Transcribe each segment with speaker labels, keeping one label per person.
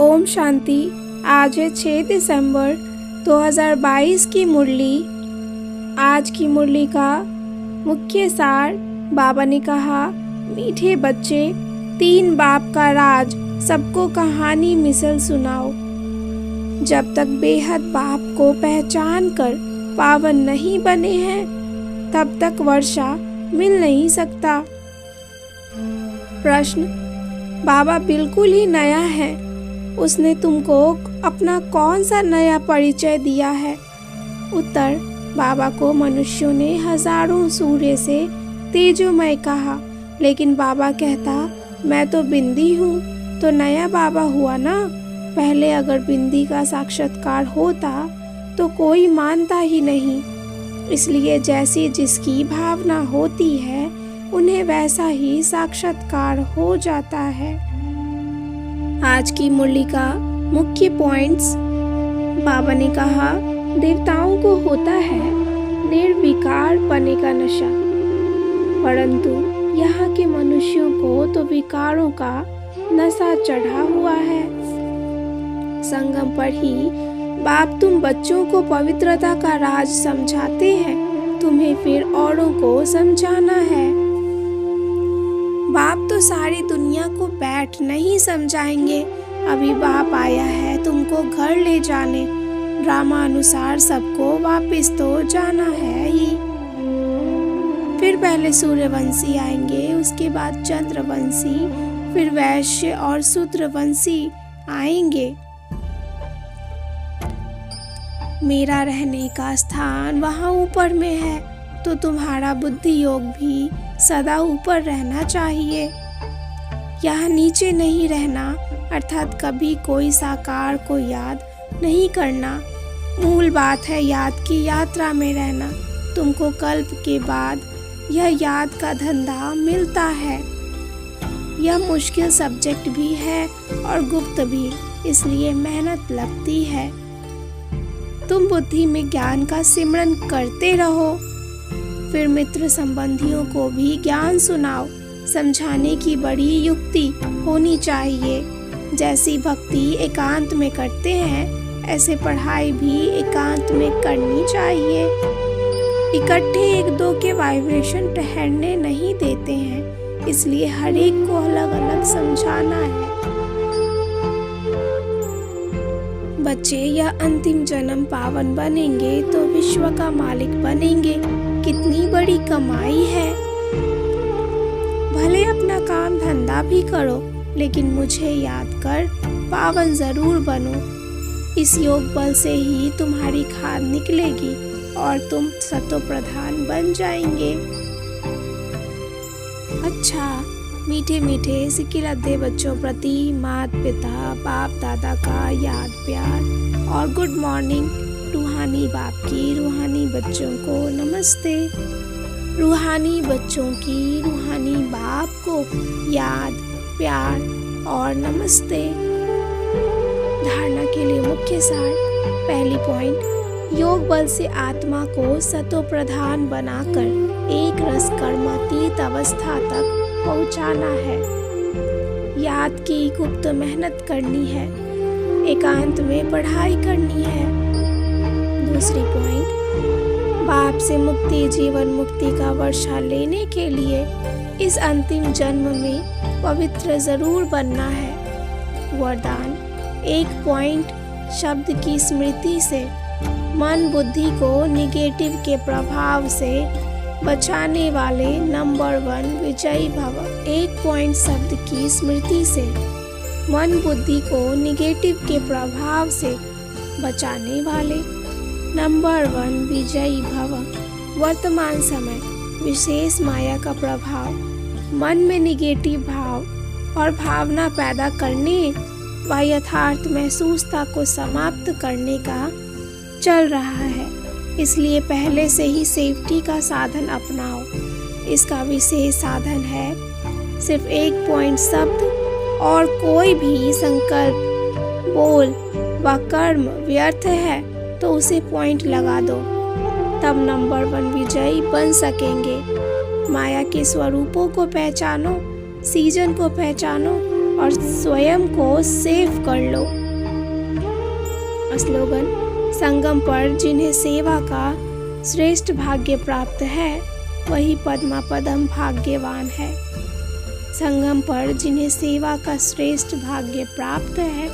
Speaker 1: ओम शांति। आज है 6 दिसंबर 2022 की मुरली। आज की मुरली का मुख्य सार बाबा ने कहा, मीठे बच्चे, 3 बाप का राज, सबको कहानी मिसल सुनाओ। जब तक बेहद बाप को पहचान कर पावन नहीं बने हैं, तब तक वर्षा मिल नहीं सकता। प्रश्न, बाबा बिल्कुल ही नया है, उसने तुमको अपना कौन सा नया परिचय दिया है? उत्तर, बाबा को मनुष्यों ने हजारों सूर्य से तेजोमय कहा, लेकिन बाबा कहता, मैं तो बिंदी हूँ, तो नया बाबा हुआ ना। पहले अगर बिंदी का साक्षात्कार होता तो कोई मानता ही नहीं। इसलिए जैसी जिसकी भावना होती है, उन्हें वैसा ही साक्षात्कार हो जाता है। आज की मुरली का मुख्य पॉइंट्स, बाबा ने कहा, देवताओं को होता है निर्विकार पने का नशा, परंतु यहाँ के मनुष्यों को तो विकारों का नशा चढ़ा हुआ है। संगम पर ही बाप तुम बच्चों को पवित्रता का राज समझाते हैं, तुम्हें फिर औरों को समझाना है। बाप तो सारी दुनिया को बैठ नहीं समझाएंगे, अभी बाप आया है तुमको घर ले जाने। ड्रामा अनुसार सबको वापस तो जाना है ही। फिर पहले सूर्यवंशी आएंगे, उसके बाद चंद्रवंशी, फिर वैश्य और शूद्रवंशी आएंगे। मेरा रहने का स्थान वहाँ ऊपर में है, तो तुम्हारा बुद्धि योग भी सदा ऊपर रहना चाहिए। यहाँ नीचे नहीं रहना, अर्थात कभी कोई साकार को याद नहीं करना। मूल बात है याद की यात्रा में रहना। तुमको कल्प के बाद यह याद का धंधा मिलता है। यह मुश्किल सब्जेक्ट भी है और गुप्त भी, इसलिए मेहनत लगती है। तुम बुद्धि में ज्ञान का सिमरन करते रहो, फिर मित्र संबंधियों को भी ज्ञान सुनाओ। समझाने की बड़ी युक्ति होनी चाहिए। जैसी भक्ति एकांत में करते हैं, ऐसे पढ़ाई भी एकांत में करनी चाहिए। इकट्ठे एक दो के वाइब्रेशन ठहरने नहीं देते हैं, इसलिए हर एक को अलग अलग समझाना है। बच्चे, यह अंतिम जन्म पावन बनेंगे तो विश्व का मालिक बनेंगे। कितनी बड़ी कमाई है। भले अपना काम धंधा भी करो, लेकिन मुझे याद कर पावन जरूर बनो। इस योग बल से ही तुम्हारी खाद निकलेगी और तुम सतो प्रधान बन जाएंगे। अच्छा, मीठे मीठे सिकिलद्दे बच्चों प्रति माता पिता बाप दादा का याद प्यार और गुड मॉर्निंग। रूहानी बाप की रूहानी बच्चों को नमस्ते। रूहानी बच्चों की रूहानी बाप को याद प्यार और नमस्ते। धारणा के लिए मुख्य सार, पहली पॉइंट, योग बल से आत्मा को सतो प्रधान बनाकर एक रस कर्मातीत अवस्था तक पहुंचाना है। याद की गुप्त मेहनत करनी है, एकांत में पढ़ाई करनी है। दूसरी पॉइंट, बाप से मुक्ति जीवन मुक्ति का वर्षा लेने के लिए इस अंतिम जन्म में पवित्र जरूर बनना है। वरदान, 1 पॉइंट, शब्द की स्मृति से मन बुद्धि को निगेटिव के प्रभाव से बचाने वाले नंबर 1 विजयी भव। 1 पॉइंट शब्द की स्मृति से मन बुद्धि को निगेटिव के प्रभाव से बचाने वाले नंबर 1 विजयी भव। वर्तमान समय विशेष माया का प्रभाव मन में निगेटिव भाव और भावना पैदा करने व यथार्थ महसूसता को समाप्त करने का चल रहा है। इसलिए पहले से ही सेफ्टी का साधन अपनाओ। इसका विशेष साधन है सिर्फ 1 पॉइंट शब्द और कोई भी संकल्प बोल व कर्म व्यर्थ है तो उसे पॉइंट लगा दो, तब नंबर 1 विजयी बन सकेंगे। माया के स्वरूपों को पहचानो, सीजन को पहचानो, और स्वयं को सेव कर लो। स्लोगन: संगम पर जिन्हें सेवा का श्रेष्ठ भाग्य प्राप्त है वही पद्मा पदम भाग्यवान है। संगम पर जिन्हें सेवा का श्रेष्ठ भाग्य प्राप्त है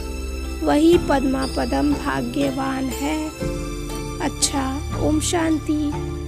Speaker 1: वही पद्मा पदम भाग्यवान है। अच्छा, ओम शांति।